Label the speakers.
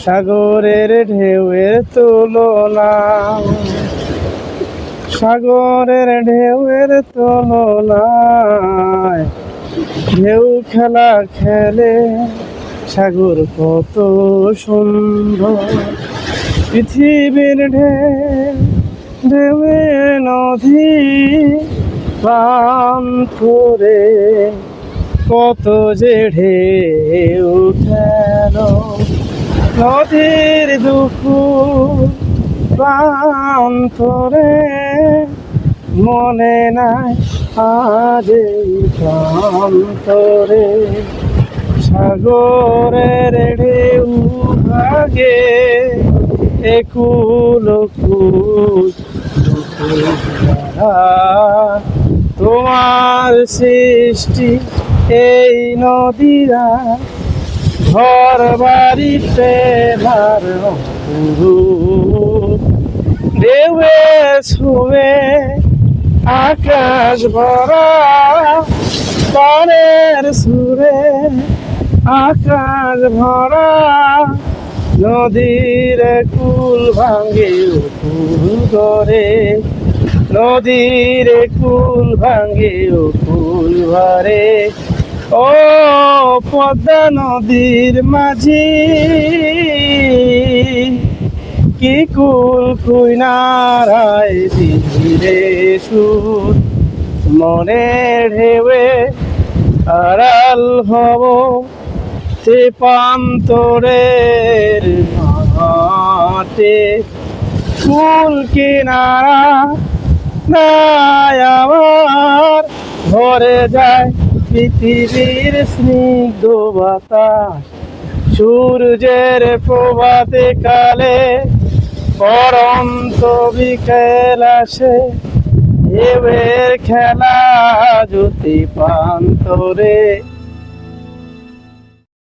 Speaker 1: সাগরের ঢেউয়ের তুলনা, সাগরের ঢেউয়ের তুলনায় ঢেউ খেলা খেলে সাগর কত সুন্দর। পৃথিবীর ঢেউয়ে নদী প্রান্তরে কত যে ঢেউ খেল। নদীর দুকুল প্রান্তরে মনে নাই আজ এই প্রান্তরে। সাগরের ঢেউ ভাগে একুল কুল, তোমার সৃষ্টি এই নদীরা ঘর বাড়িতে ভার ঢেউয়ে ছুঁয়ে আকাশ ভরা গানের সুরে আকাশ ভরা। নদীর কুল ভাঙে কুল ধরে, নদীর কুল ভাঙে কুল ভরে। ও পদ্মা নদীর মাঝি কি কুল কুইনারায় ধীরে সুর। মনে ঢেউয়ে আড়াল হব সে প্রান্তরের মাঠে। কুল কিনারা নাই আমার ভরে যায় পৃথিবীর স্নিগ্ধ বাতাস। সূর্যের প্রভাতে কালে পরন্ত বিকেল আসে, ঢেউয়ের খেলা জ্যোতি প্রান্তরে।